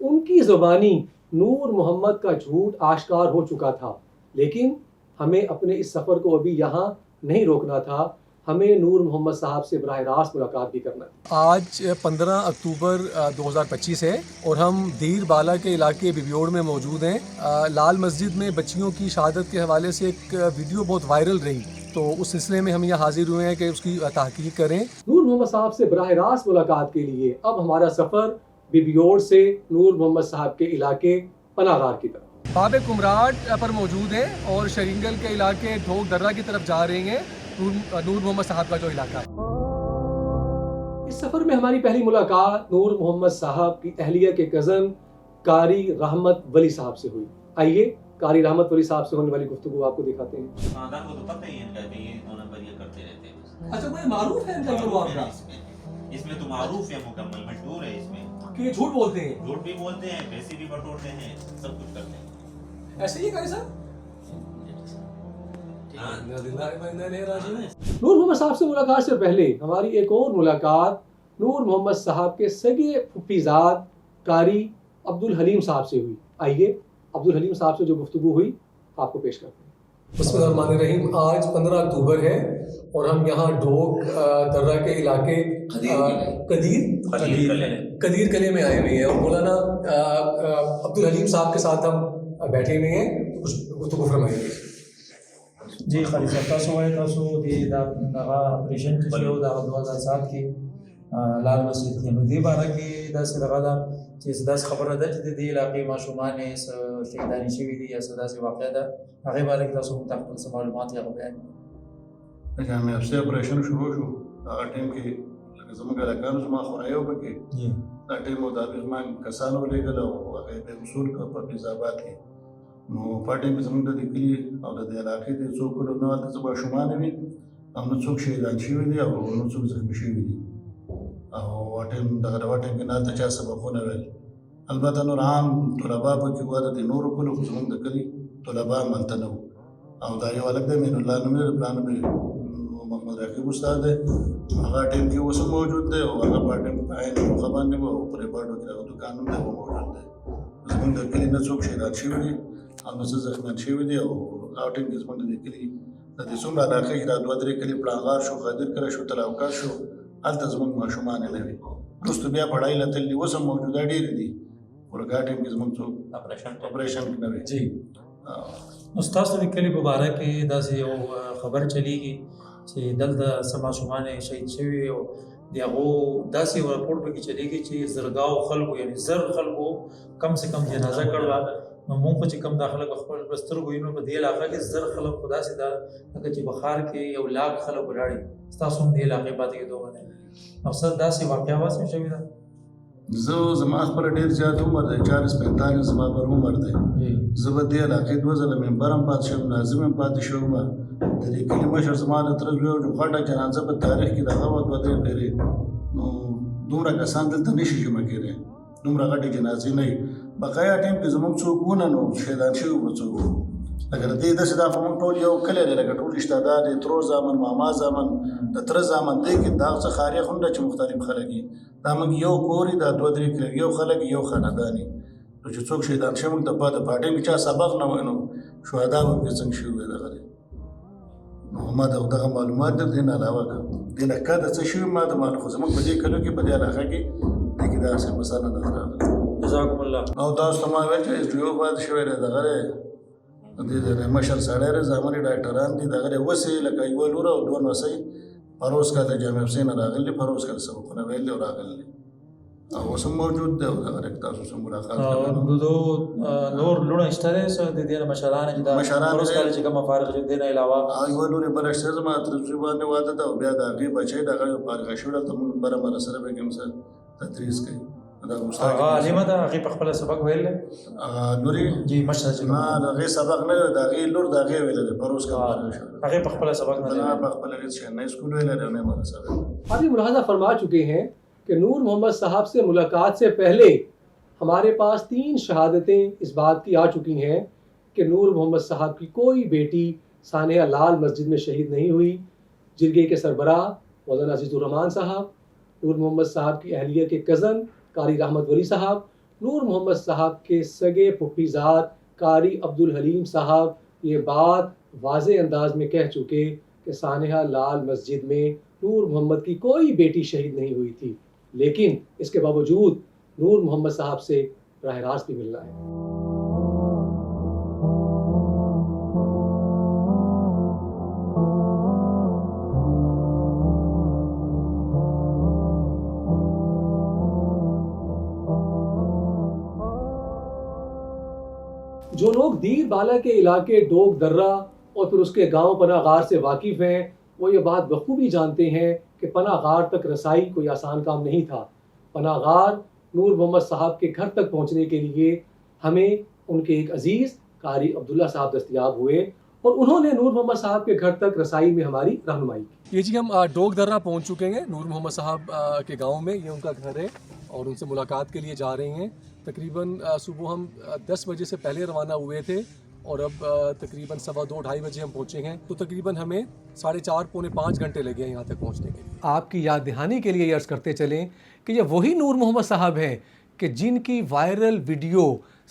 ان کی زبانی نور محمد کا جھوٹ آشکار ہو چکا تھا، لیکن ہمیں اپنے اس سفر کو ابھی یہاں نہیں روکنا تھا، ہمیں نور محمد صاحب سے براہ راست ملاقات بھی کرنا ہے۔ آج 15 اکتوبر 2025 ہے اور ہم دیر بالا کے علاقے بیبیوڑ میں موجود ہیں۔ لال مسجد میں بچیوں کی شہادت کے حوالے سے ایک ویڈیو بہت وائرل رہی، تو اس سلسلے میں ہم یہاں حاضر ہوئے ہیں کہ اس کی تحقیق کریں۔ نور محمد صاحب سے براہ راست ملاقات کے لیے اب ہمارا سفر بیبیوڑ سے نور محمد صاحب کے علاقے پناہ غار کی طرف باب کمراٹ پر موجود ہیں اور شرینگل کے علاقے ڈھوک درہ کی طرف جا رہے ہیں، نور محمد صاحب کا جو علاقہ ہے۔ اس سفر میں ہماری پہلی ملاقات نور محمد صاحب کی اہلیہ کے کزن قاری رحمت ولی صاحب سے ہوئی۔ آئیے قاری رحمت ولی صاحب سے ہونے والی گفتگو آپ کو دکھاتے ہیں۔ خاندان کو تو پتہ ہی ہے ان کا کہ یہ دونوں پر یہ کرتے رہتے ہیں۔ اچھا وہ معروف ہے ان کا یہ معاملہ؟ اس میں تو معروف ہے، مکمل مشہور ہے اس میں کہ یہ جھوٹ بولتے ہیں، جھوٹ بھی بولتے ہیں، پیسے بھی بٹورتے ہیں، سب کچھ کرتے ہیں۔ ایسے ہی قاری صاحب؟ نور محمد صاحب سے ملاقات سے پہلے ہماری ایک اور ملاقات نور محمد صاحب کے سگے پھپھی زاد قاری عبدالحلیم صاحب سے ہوئی۔ آئیے عبدالحلیم صاحب سے جو گفتگو ہوئی آپ کو پیش کرتے ہیں۔ بسم اللہ الرحمن الرحیم۔ آج 15 اکتوبر ہے اور ہم یہاں ڈھوک درہ کے علاقے قدیر قلعے میں آئے ہوئے ہیں اور مولانا عبدالحلیم صاحب کے ساتھ ہم بیٹھے ہوئے ہیں، کچھ گفتگو فرمائیں گے۔ جی خالد صاحب تاسو وایي تاسو د دغه اپریشن چې شو د 2007 کې لال مسجد کې نو دې باره کې داسې دغه ده چې داسې خبره ده چې د دې علاقې ماشومان یې شهیدانې شوي دي یا څه داسې واقعه ده، هغې باره کې تاسو موږ ته خپل څه معلومات یا بیان کړئ؟ لکه میافسي اپریشن شروع شو هغه ټایم کې لکه زموږ هلکانو زما خورایي وکړې، دا ټایم مطابق ما کسان ولېږل او هغه یې بې وصول کړ په فیض آباد کې. نو په ټایم کې زموږ د دې کلي او د دې علاقې د څو کلو نه هلته څه ماشومان وي او نه څوک شهیدان شوي دي او نه څوک زخمي شوي دي، او ټایم دغه ټایم کې نه هلته چا سبقونه ویل. البته نور عام طلبا پکې وو، د نورو کلو خو زموږ د کلي طلبا هم هلته نه وو. او دا یو هلک دی مین الله نوم یې، پلار نوم یې محمد رقیب استاد دی، هغه ټایم کې اوس هم موجود دی او هغه په ټایم په عین موقع باندې وو او په ریپارټو کې هغه دوکان هم دی موجود دی. زموږ د کلي نه څوک شهیدان شوي دي او نه څه زخمیان شوي دي، او هغه ټایم کې زموږ د دې کلي د دې څومره علاقې چې دا 2-3 کلي پړانغار شو، قادر کلی شو، تلاوکار شو، هلته زموږ ماشومان نه وي. وروسته بیا پړایي له تللي اوس هم موجوده ډېرې دي، خو هغه ټایم کې زموږ څوک اپریشن کې نه وي. جی نو ستاسو د کلي په باره کې داسې یو خبر چلیږي چې دلته څه ماشومان شهید شوي او د هغو داسې یو راپورټ پکې چلیږي چې زرګاو خلکو یعنې زر خلکو کم سے کم جنازه کړله. نو مونږ خو چې کوم دا خلک خپل په سترګو وینو په دې علاقه کې زر خلک خو داسې ده لکه چې بخار کې 1 لاک خلک ولاړ دي، ستاسو هم دې علاقې پاتې کېدو باندې مقصد داسې واقعه واسې شوې ده؟ زما خپل ډېر زیات عمر دی 40-45 زما پر عمر دی زه به دې علاقې 2 ځله ممبر هم پاتې شوم ناظم هم پاتې شوم د دې کلي مشر زما د تره زوی و غټه جنازه په تاریخ کې دغه وه 2-3 پیرې نو دومره کسان دلته نشي جمع کېدی دومره غټې جنازې نه وي بقایا ټایم کې زموږ څوک ونه نو شهیدان شوي به څوک وو لکه د دې داسې دا خو موږ ټول یو کلی دی لکه ټول رشته دار دی ترور زامن ماما زامن د تره زامن دی کې دا څه خاریخ هم ده چې مختلف خلک وي دا موږ یو کور یو دا 2-3 کلی یو خلک یو خاندان وي نو چې څوک شهیدان شوي موږ د پاټۍ کې چا سبق نه وای نو شهدا به پکې څنګه شوي وي دغه دی نو ما دغه معلومات د دې نه علاوه دې نه که د څه شوي ما د معلوم خو زموږ په دې کلیو کې په دې علاقه کې دې کې داسې مسله نه ده راغلې جزاکم الله. او تاسو ته ما ویل چې ایس ډي او پاتې شوی دی دغه دی د مشر سړی دی زامن یې ډاکټران دي دغه دی اوس یې لکه یوه لور او دوه نوسۍ فروز کا د جامع حسین راغلي فروز کا سبقونه ویل دي او راغلي او اوس هم موجود دی او دغه تاسو سره ملاقات دو نور لونه شته دی څه د دې نه مشران چې دا فروز کال چې کوم فارغ دي دې نه علاوه یوه لور یې بله شته زما تر زوی باندې واده ده او بیا د هغې بچی دغه فارغه شوي ده ته مونږ بره سره به کوم څه تدریس کوي هغه عالمه ده هغې په خپله سبق ویل دی لورې جی مشر چې نه د هغې سبق نه دی د هغې لور د هغې ویلی دی فروز کا فارغه شوی هغې په خپله سبق نه دی په خپله هېڅ شی نه اسکول ویلی دی او نه مدرسه ویلی آپ یہ ملاحظہ فرما چکے ہیں کہ نور محمد صاحب سے ملاقات سے پہلے ہمارے پاس 3 شہادتیں اس بات کی آ چکی ہیں کہ نور محمد صاحب کی کوئی بیٹی سانحہ لال مسجد میں شہید نہیں ہوئی. جرگے کے سربراہ مولانا عزیز الرحمان صاحب، نور محمد صاحب کی اہلیہ کے کزن قاری رحمت ولی صاحب، نور محمد صاحب کے سگے پھپھی زاد قاری عبدالحلیم صاحب یہ بات واضح انداز میں کہہ چکے کہ سانحہ لال مسجد میں نور محمد کی کوئی بیٹی شہید نہیں ہوئی تھی، لیکن اس کے باوجود نور محمد صاحب سے براہ راست بھی ملنا ہے. جو لوگ دیر بالا کے علاقے ڈوگ درہ اور پھر اس کے گاؤں پناہ غار سے واقف ہیں وہ یہ بات بخوبی جانتے ہیں کہ پناہ غار تک رسائی کوئی آسان کام نہیں تھا. پناہ غار نور محمد صاحب کے گھر تک پہنچنے کے لیے ہمیں ان کے ایک عزیز قاری عبداللہ صاحب دستیاب ہوئے اور انہوں نے نور محمد صاحب کے گھر تک رسائی میں ہماری رہنمائی کی. یہ جی ہم ڈوگ درہ پہنچ چکے ہیں نور محمد صاحب کے گاؤں میں، یہ ان کا گھر ہے اور ان سے ملاقات کے لیے جا رہے ہیں. تقریباً صبح ہم 10 بجے سے پہلے روانہ ہوئے تھے اور اب تقریباً 2:15-2:30 بجے ہم پہنچے ہیں، تو تقریباً ہمیں 4.5-5 گھنٹے لگے ہیں یہاں تک پہنچنے کے لیے. آپ کی یاد دہانی کے لیے یہ عرض کرتے چلیں کہ یہ وہی نور محمد صاحب ہیں کہ جن کی وائرل ویڈیو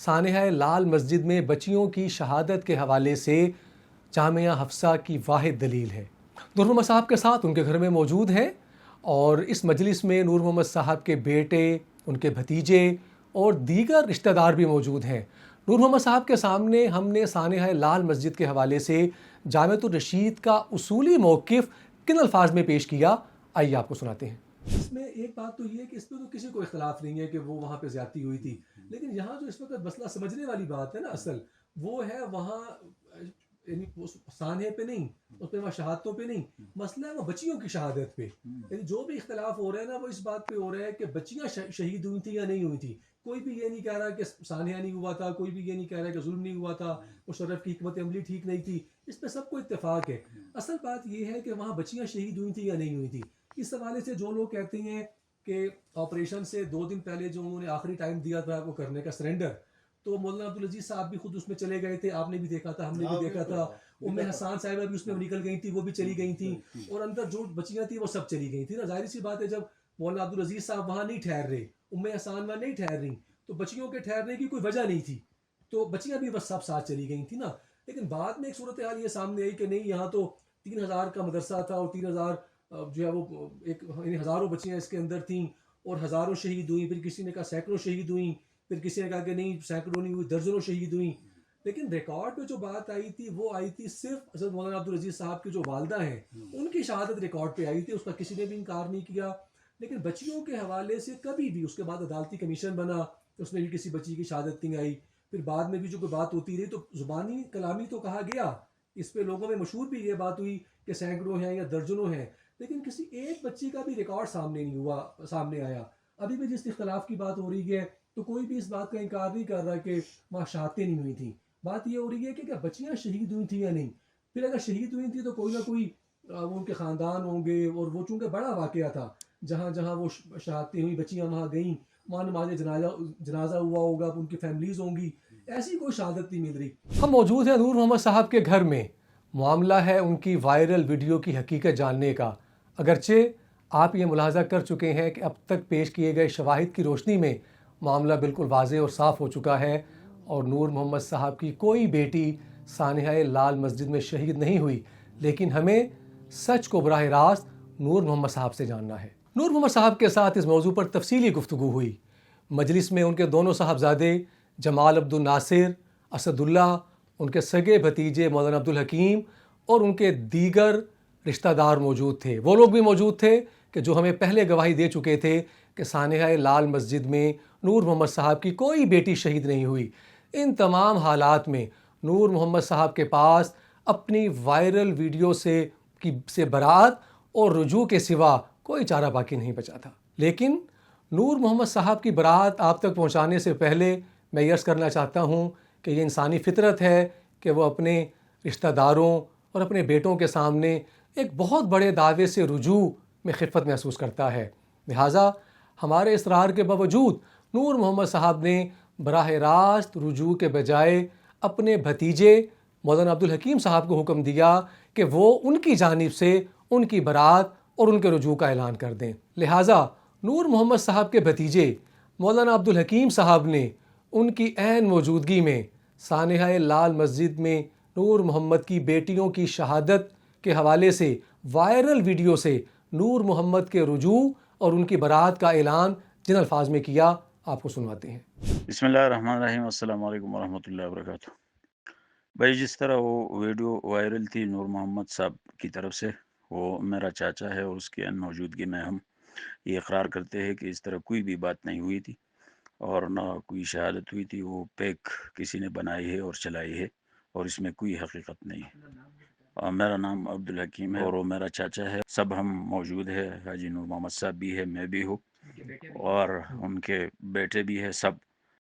سانحہ لال مسجد میں بچیوں کی شہادت کے حوالے سے جامعہ حفصہ کی واحد دلیل ہے. نور محمد صاحب کے ساتھ ان کے گھر میں موجود ہیں اور اس مجلس میں نور محمد صاحب کے بیٹے، ان کے بھتیجے اور دیگر رشتہ دار بھی موجود ہیں. نور محمد صاحب کے سامنے ہم نے سانحہ لال مسجد کے حوالے سے جامعۃ الرشید کا اصولی موقف کن الفاظ میں پیش کیا، آئیے آپ کو سناتے ہیں. اس میں ایک بات تو یہ ہے کہ اس پہ تو کسی کو اختلاف نہیں ہے کہ وہ وہاں پہ زیادتی ہوئی تھی، لیکن یہاں جو اس وقت مسئلہ سمجھنے والی بات ہے نا اصل وہ ہے وہاں یعنی سانحے پہ نہیں، اس پہ وہاں شہادتوں پہ نہیں، مسئلہ ہے وہ بچیوں کی شہادت پہ. یعنی جو بھی اختلاف ہو رہا ہے نا وہ اس بات پہ ہو رہا ہے کہ بچیاں شہید ہوئی تھیں یا نہیں ہوئی تھیں. کوئی بھی یہ نہیں کہہ رہا کہ سانحہ نہیں ہوا تھا، کوئی بھی یہ نہیں کہہ رہا کہ ظلم نہیں ہوا تھا، مشرف کی حکمت عملی ٹھیک نہیں تھی. اس پہ سب کو اتفاق ہے. اصل بات یہ ہے کہ وہاں بچیاں شہید ہوئی تھیں یا نہیں ہوئی تھیں. اس حوالے سے جو لوگ کہتے ہیں کہ آپریشن سے 2 دن پہلے جو انہوں نے آخری ٹائم دیا تھا وہ کرنے کا سرنڈر، تو مولانا عبدالعزیز صاحب بھی خود اس میں چلے گئے تھے، آپ نے بھی دیکھا تھا، ہم نے بھی دیکھا تھا. حسان صاحبہ بھی اس میں نکل گئی تھی، وہ بھی چلی گئی تھیں، اور اندر جو بچیاں تھیں وہ سب چلی گئی تھیں نا. ظاہر سی بات ہے جب مولانا عبدالعزیز صاحب وہاں نہیں ٹھہر رہے، حسان وہاں نہیں ٹھہر رہی، تو بچیوں کے ٹھہرنے کی کوئی وجہ نہیں تھی، تو بچیاں بھی بس سب ساتھ چلی گئی تھیں نا. لیکن بعد میں ایک صورتحال یہ سامنے آئی کہ نہیں یہاں تو 3000 کا مدرسہ تھا اور 3000 جو ہے وہ ایک یعنی ہزاروں بچیاں اس کے اندر تھیں اور ہزاروں شہید ہوئیں. پھر کسی نے کہا سینکڑوں شہید ہوئیں، پھر کسی نے کہا کہ نہیں سینکڑوں نہیں ہوئی، درجنوں شہید ہوئیں. لیکن ریکارڈ پہ جو بات آئی تھی وہ آئی تھی صرف حضرت مولانا عبدالعزیز صاحب کی جو والدہ ہیں ان کی شہادت ریکارڈ پہ آئی تھی، اس کا کسی نے بھی انکار نہیں کیا. لیکن بچیوں کے حوالے سے کبھی بھی اس کے بعد عدالتی کمیشن بنا، اس میں بھی کسی بچی کی شہادت نہیں آئی. پھر بعد میں بھی جو کوئی بات ہوتی رہی تو زبانی کلامی تو کہا گیا، اس پہ لوگوں میں مشہور بھی یہ بات ہوئی کہ سینکڑوں ہیں یا درجنوں ہیں، لیکن کسی ایک بچی کا بھی ریکارڈ سامنے نہیں ہوا، سامنے آیا. ابھی بھی جس اختلاف کی بات ہو رہی ہے تو کوئی بھی اس بات کا انکار نہیں کر رہا کہ وہاں شہادتیں نہیں ہوئی تھیں. بات یہ ہو رہی ہے کہ کیا بچیاں شہید ہوئی تھیں یا نہیں. پھر اگر شہید ہوئی تھیں تو کوئی نہ کوئی وہ ان کے خاندان ہوں گے, اور وہ چونکہ بڑا واقعہ تھا, جہاں جہاں وہ شہادتیں ہوئی, بچیاں وہاں گئیں, وہاں نماز جنازہ ہوا ہوگا, ان کی فیملیز ہوں گی, ایسی کوئی شہادت نہیں مل رہی. ہم موجود ہیں نور محمد صاحب کے گھر میں. معاملہ ہے ان کی وائرل ویڈیو کی حقیقت جاننے کا. اگرچہ آپ یہ ملاحظہ کر چکے ہیں کہ اب تک پیش کیے گئے شواہد کی روشنی میں معاملہ بالکل واضح اور صاف ہو چکا ہے, اور نور محمد صاحب کی کوئی بیٹی سانحہ لال مسجد میں شہید نہیں ہوئی. لیکن ہمیں سچ کو براہ راست نور محمد صاحب سے جاننا ہے. نور محمد صاحب کے ساتھ اس موضوع پر تفصیلی گفتگو ہوئی. مجلس میں ان کے دونوں صاحبزادے جمال عبد الناصر, اسد اللہ, ان کے سگے بھتیجے مولانا عبد الحکیم اور ان کے دیگر رشتہ دار موجود تھے. وہ لوگ بھی موجود تھے کہ جو ہمیں پہلے گواہی دے چکے تھے کہ سانحہ لال مسجد میں نور محمد صاحب کی کوئی بیٹی شہید نہیں ہوئی. ان تمام حالات میں نور محمد صاحب کے پاس اپنی وائرل ویڈیو سے برات اور رجوع کے سوا کوئی چارہ باقی نہیں بچا تھا. لیکن نور محمد صاحب کی برات آپ تک پہنچانے سے پہلے میں یہ عرض کرنا چاہتا ہوں کہ یہ انسانی فطرت ہے کہ وہ اپنے رشتہ داروں اور اپنے بیٹوں کے سامنے ایک بہت بڑے دعوے سے رجوع میں خفت محسوس کرتا ہے. لہٰذا ہمارے اصرار کے باوجود نور محمد صاحب نے براہ راست رجوع کے بجائے اپنے بھتیجے مولانا عبد الحکیم صاحب کو حکم دیا کہ وہ ان کی جانب سے ان کی برات اور ان کے رجوع کا اعلان کر دیں. لہٰذا نور محمد صاحب کے بھتیجے مولانا عبد الحکیم صاحب نے ان کی عین موجودگی میں سانحہ لال مسجد میں نور محمد کی بیٹیوں کی شہادت کے حوالے سے وائرل ویڈیو سے نور محمد کے رجوع اور ان کی برات کا اعلان جن الفاظ میں کیا آپ کو سنواتے ہیں. بسم اللہ الرحمن الرحیم. السلام علیکم ورحمۃ اللہ وبرکاتہ. بھائی جس طرح وہ ویڈیو وائرل تھی نور محمد صاحب کی طرف سے, وہ میرا چاچا ہے اور اس کی موجودگی میں ہم یہ اقرار کرتے ہیں کہ اس طرح کوئی بھی بات نہیں ہوئی تھی اور نہ کوئی شہادت ہوئی تھی. وہ پیک کسی نے بنائی ہے اور چلائی ہے اور اس میں کوئی حقیقت نہیں ہے. میرا نام عبد الحکیم ہے اور وہ میرا چاچا ہے. سب ہم موجود ہے. حاجی نور محمد صاحب بھی ہے, میں بھی ہوں اور ان کے بیٹے بھی ہے سب.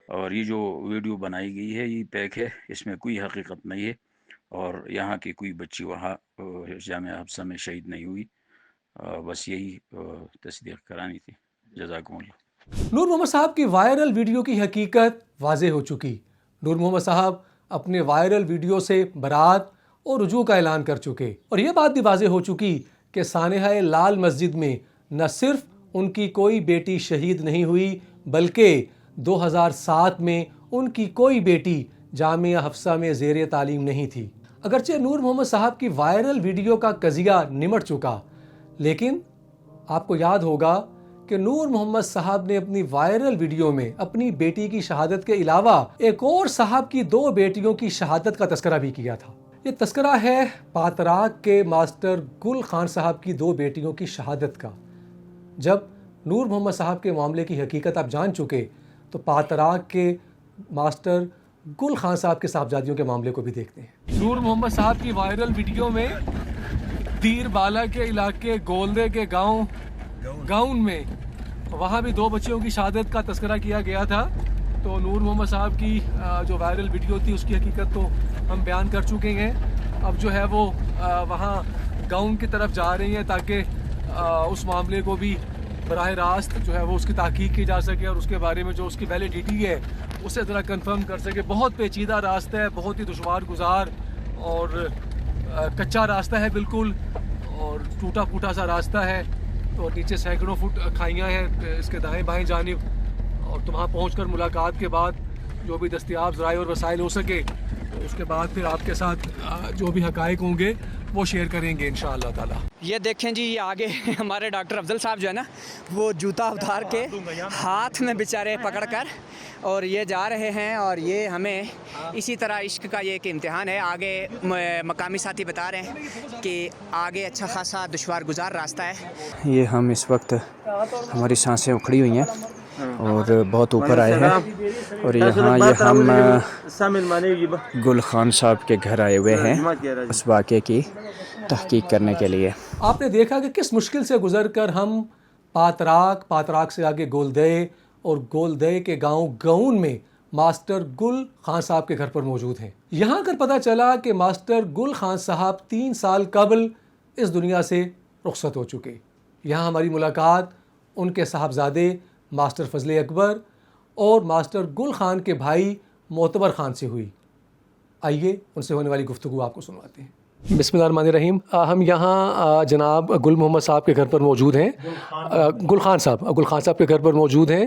اور یہ جو ویڈیو بنائی گئی ہے یہ پیک ہے, اس میں کوئی حقیقت نہیں ہے اور یہاں کی کوئی بچی وہاں جامعہ حفصہ میں شہید نہیں ہوئی. بس یہی تصدیق کرانی تھی. جزاکم اللہ. نور محمد صاحب کی وائرل ویڈیو کی حقیقت واضح ہو چکی. نور محمد صاحب اپنے وائرل ویڈیو سے برات اور رجوع کا اعلان کر چکے, اور یہ بات بھی واضح ہو چکی کہ سانحہ لال مسجد میں نہ صرف ان کی کوئی بیٹی شہید نہیں ہوئی بلکہ 2007 میں ان کی کوئی بیٹی جامعہ حفصہ میں زیر تعلیم نہیں تھی. اگرچہ نور محمد صاحب کی وائرل ویڈیو کا قضیہ نمٹ چکا, لیکن آپ کو یاد ہوگا کہ نور محمد صاحب نے اپنی وائرل ویڈیو میں اپنی بیٹی کی شہادت کے علاوہ ایک اور صاحب کی 2 بیٹیوں کی شہادت کا تذکرہ بھی کیا تھا. یہ تذکرہ ہے پاتراک کے ماسٹر گل خان صاحب کی 2 بیٹیوں کی شہادت کا. جب نور محمد صاحب کے معاملے کی حقیقت آپ جان چکے تو پاتراک کے ماسٹر گل خان صاحب کے صاحبزادیوں کے معاملے کو بھی دیکھتے ہیں. نور محمد صاحب کی وائرل ویڈیو میں دیر بالا کے علاقے گولدے کے گاؤن میں وہاں بھی 2 بچیوں کی شہادت کا تذکرہ کیا گیا تھا. تو نور محمد صاحب کی جو وائرل ویڈیو تھی اس کی حقیقت تو ہم بیان کر چکے ہیں. اب جو ہے وہ وہاں گاؤن کی طرف جا رہی ہیں تاکہ اس معاملے کو بھی براہ راست جو ہے وہ اس کی تحقیق کی جا سکے اور اس کے بارے میں جو اس کی ویلیڈیٹی ہے اسے ذرا کنفرم کر سکے. بہت پیچیدہ راستہ ہے, بہت ہی دشوار گزار اور کچا راستہ ہے بالکل, اور ٹوٹا پھوٹا سا راستہ ہے. تو نیچے سینکڑوں فٹ کھائیاں ہیں اس کے دائیں بائیں جانب, اور تو وہاں پہنچ کر ملاقات کے بعد جو بھی دستیاب ذرائع اور وسائل ہو سکے تو اس کے بعد پھر آپ کے ساتھ جو بھی حقائق ہوں گے وہ شیئر کریں گے انشاءاللہ تعالی. یہ دیکھیں جی, یہ آگے ہمارے ڈاکٹر افضل صاحب جو ہے نا وہ جوتا اتار کے ہاتھ میں بیچارے پکڑ کر اور یہ جا رہے ہیں, اور یہ ہمیں اسی طرح عشق کا یہ ایک امتحان ہے. آگے مقامی ساتھی بتا رہے ہیں کہ آگے اچھا خاصا دشوار گزار راستہ ہے. یہ ہم اس وقت ہماری سانسیں اکھڑی ہوئی ہیں اور بہت اوپر آئے ہیں, اور یہاں یہ ہم گل خان صاحب کے گھر آئے ہوئے ہیں اس واقعے کی تحقیق کرنے کے لیے. آپ نے دیکھا کہ کس مشکل سے گزر کر ہم پاتراک سے آگے گولدے اور گولدے کے گاؤں گاؤن میں ماسٹر گل خان صاحب کے گھر پر موجود ہیں. یہاں کر پتہ چلا کہ ماسٹر گل خان صاحب 3 سال قبل اس دنیا سے رخصت ہو چکے. یہاں ہماری ملاقات ان کے صاحبزادے ماسٹر فضل اکبر اور ماسٹر گل خان کے بھائی معتبر خان سے ہوئی. آئیے ان سے ہونے والی گفتگو آپ کو سنواتے ہیں. بسم اللہ الرحمن الرحیم. ہم یہاں جناب گل محمد صاحب کے گھر پر موجود ہیں. گل خان صاحب کے گھر پر موجود ہیں.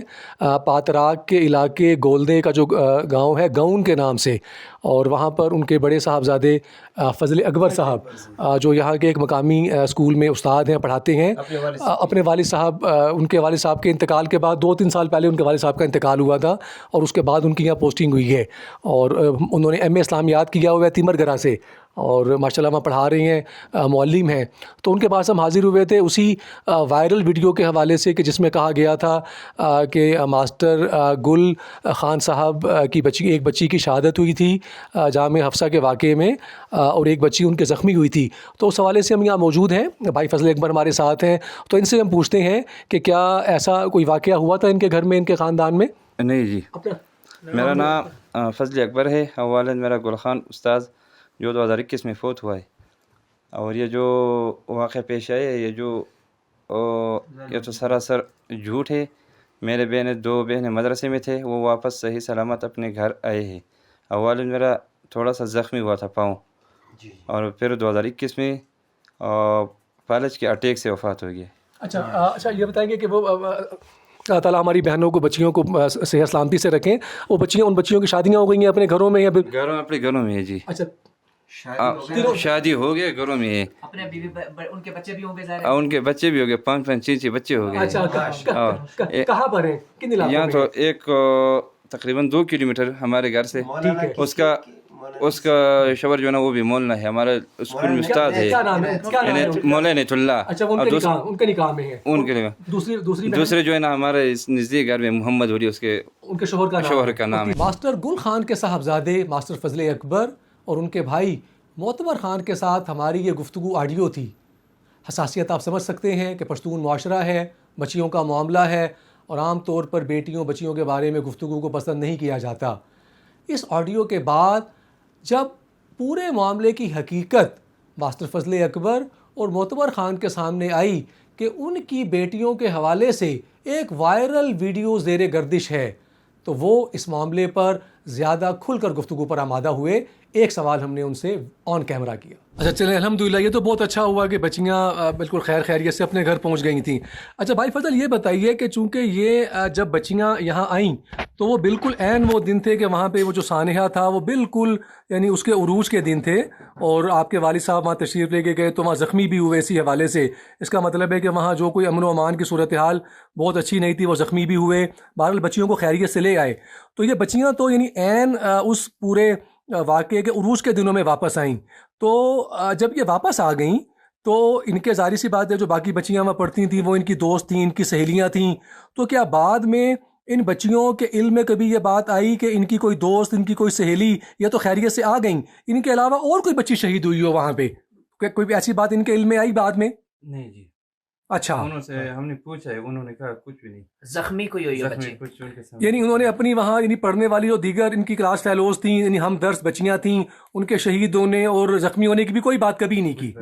پاتراک کے علاقے گولدے کا جو گاؤں ہے گاؤن کے نام سے, اور وہاں پر ان کے بڑے صاحبزادے فضل اکبر صاحب جو یہاں کے ایک مقامی اسکول میں استاد ہیں, پڑھاتے ہیں. اپنے والد صاحب, ان کے والد صاحب کے انتقال کے بعد 2-3 سال پہلے ان کے والد صاحب کا انتقال ہوا تھا, اور اس کے بعد ان کی یہاں پوسٹنگ ہوئی ہے, اور انہوں نے ایم اے اسلامیات کیا ہوا ہے تیمر گرا سے, اور ماشاء اللہ وہاں پڑھا رہی ہیں, معلم ہیں. تو ان کے پاس ہم حاضر ہوئے تھے اسی وائرل ویڈیو کے حوالے سے کہ جس میں کہا گیا تھا کہ ماسٹر گل خان صاحب کی ایک بچی کی شہادت ہوئی تھی جامعہ حفصہ کے واقعے میں, اور ایک بچی ان کے زخمی ہوئی تھی. تو اس حوالے سے ہم یہاں موجود ہیں. بھائی فضل اکبر ہمارے ساتھ ہیں, تو ان سے ہم پوچھتے ہیں کہ کیا ایسا کوئی واقعہ ہوا تھا ان کے گھر میں, ان کے خاندان میں؟ نہیں جی, میرا نام فضل اکبر ہے. والد میرا گل خان استاد جو 2021 میں فوت ہوا ہے. اور یہ جو واقعہ پیش آئے یہ تو سراسر جھوٹ ہے. میرے 2 بہنیں مدرسے میں تھے, وہ واپس صحیح سلامت اپنے گھر آئے ہیں. والد میرا تھوڑا سا زخمی ہوا تھا پاؤں, اور پھر 2021 میں فالج کے اٹیک سے وفات ہو گئی. اچھا یہ بتائیں گے کہ وہ اللہ تعالیٰ ہماری بہنوں کو بچیوں کو صحت سلامتی سے رکھیں. وہ بچیاں, ان بچیوں کی شادیاں ہو گئی ہیں اپنے گھروں میں یا اپنے گھروں میں ہے جی. اچھا شادی ہو گئے گھروں میں ہے. ان کے بچے بھی ہوں گے, ان کے بچے بھی ہو گئے, 5-5 6 بچے ہو گئے. اچھا کہاں پر ہیں, کن علاقوں میں؟ یہاں تو ایک تقریباً 2 کلومیٹر ہمارے گھر سے. اس کا شوہر جو ہے نا وہ بھی مولانا ہے, ہمارے اسکول میں استاد ہے مولانا نیت اللہ. ان کے نکاح میں ہے. ان کے دوسرے جو ہے نا ہمارے نزدیک گھر میں محمد ہولی اس کے ان کے شوہر کا نام ہے. ماسٹر گل خان کے صاحبزادے ماسٹر فضل اکبر اور ان کے بھائی معتبر خان کے ساتھ ہماری یہ گفتگو آڈیو تھی. حساسیت آپ سمجھ سکتے ہیں کہ پشتون معاشرہ ہے, بچیوں کا معاملہ ہے, اور عام طور پر بچیوں کے بارے میں گفتگو کو پسند نہیں کیا جاتا. اس آڈیو کے بعد جب پورے معاملے کی حقیقت ماسٹر فضل اکبر اور معتبر خان کے سامنے آئی کہ ان کی بیٹیوں کے حوالے سے ایک وائرل ویڈیو زیر گردش ہے, تو وہ اس معاملے پر زیادہ کھل کر گفتگو پر آمادہ ہوئے. ایک سوال ہم نے ان سے آن کیمرہ کیا. اچھا چلیں, الحمدللہ یہ تو بہت اچھا ہوا کہ بچیاں بالکل خیریت سے اپنے گھر پہنچ گئی تھیں. اچھا بھائی فضل یہ بتائیے کہ چونکہ یہ جب بچیاں یہاں آئیں تو وہ بالکل عین وہ دن تھے کہ وہاں پہ وہ جو سانحہ تھا وہ بالکل یعنی اس کے عروج کے دن تھے, اور آپ کے والد صاحب وہاں تشریف لے کے گئے تو وہاں زخمی بھی ہوئے اسی حوالے سے. اس کا مطلب ہے کہ وہاں جو کوئی امن و امان کی صورتحال بہت اچھی نہیں تھی, وہ زخمی بھی ہوئے. بہرحال بچیوں کو خیریت سے لے آئے. تو یہ بچیاں تو یعنی عین اس پورے واقعے کے عروج کے دنوں میں واپس آئیں. تو جب یہ واپس آ گئیں تو ان کے ظاہر سی بات ہے جو باقی بچیاں وہاں پڑھتی تھیں وہ ان کی دوست تھیں, ان کی سہیلیاں تھیں. تو کیا بعد میں ان بچیوں کے علم میں کبھی یہ بات آئی کہ ان کی کوئی دوست, ان کی کوئی سہیلی یا تو خیریت سے آ گئیں, ان کے علاوہ اور کوئی بچی شہید ہوئی ہو وہاں پہ؟ کوئی ایسی بات ان کے علم میں آئی بعد میں؟ نہیں جی. اچھا, انہوں سے ہم نے پوچھا ہے, انہوں نے کہا کچھ بھی نہیں. زخمی کوئی ہوئی ہے بچی؟ یعنی انہوں نے اپنی وہاں یعنی پڑھنے والی اور دیگر ان کی کلاس فیلوز تھیں, یعنی ہم درس بچیاں تھیں, ان کے شہید ہونے اور زخمی ہونے کی بھی کوئی بات کبھی نہیں کی؟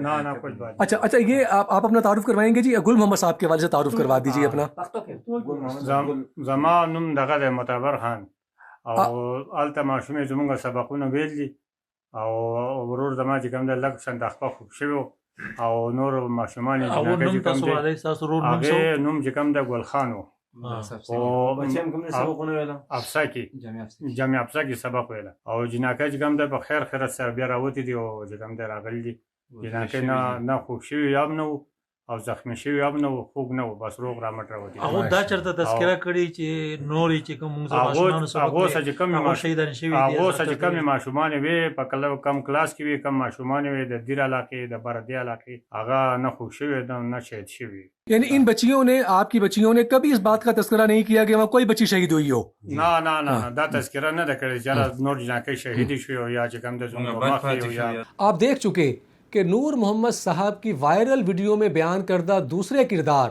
اچھا یہ آپ اپنا تعارف کروائیں گے جی؟ گل محمد صاحب کے والد سے تعارف کروا دیجیے اپنا. زمان نم دغه معتبر خان او الته ماشومې زمونږ سبقونه ویل دي, او ورور زما چې کوم د لږ شندخپه خوب شوی او نور ماشومان یې جنګه چې کوم دی هغې نوم چې کوم دی ګل خان و, افسا کې جامع افسا کې سبق ویله, او جناکه چې کوم دی په خیر خیرت سره بیا راوتي دي او چې کوم دی راغلي دي. جناکه نه خوب شوي هم نه و او زخمی شوي هم نه و, خوږ نه و, بس روغ رامټ راوتي. هغه دا چېرته تذکره کړې چې نورې چې کوم موږ ماشومانو سبق هغو څه چې کومې ماشومانې وې په کم کلاس کې وې, کم ماشومانې وې د دیر علاقې د بردې علاقې, هغه نه خوب شوي نه شهید شوي. یعنی ان بچیوں نے, آپ کی بچیوں نے کبھی اس بات کا تذکرہ نہیں کیا کہ وہاں کوئی بچی شہید ہوئی ہو؟ نه دا تذکره نه ده کړې چې نور جناکۍ شهیدې شوي او یا چې کوم د زموږ مخې یا. آپ دیکھ چکے کہ نور محمد صاحب کی وائرل ویڈیو میں بیان کردہ دوسرے کردار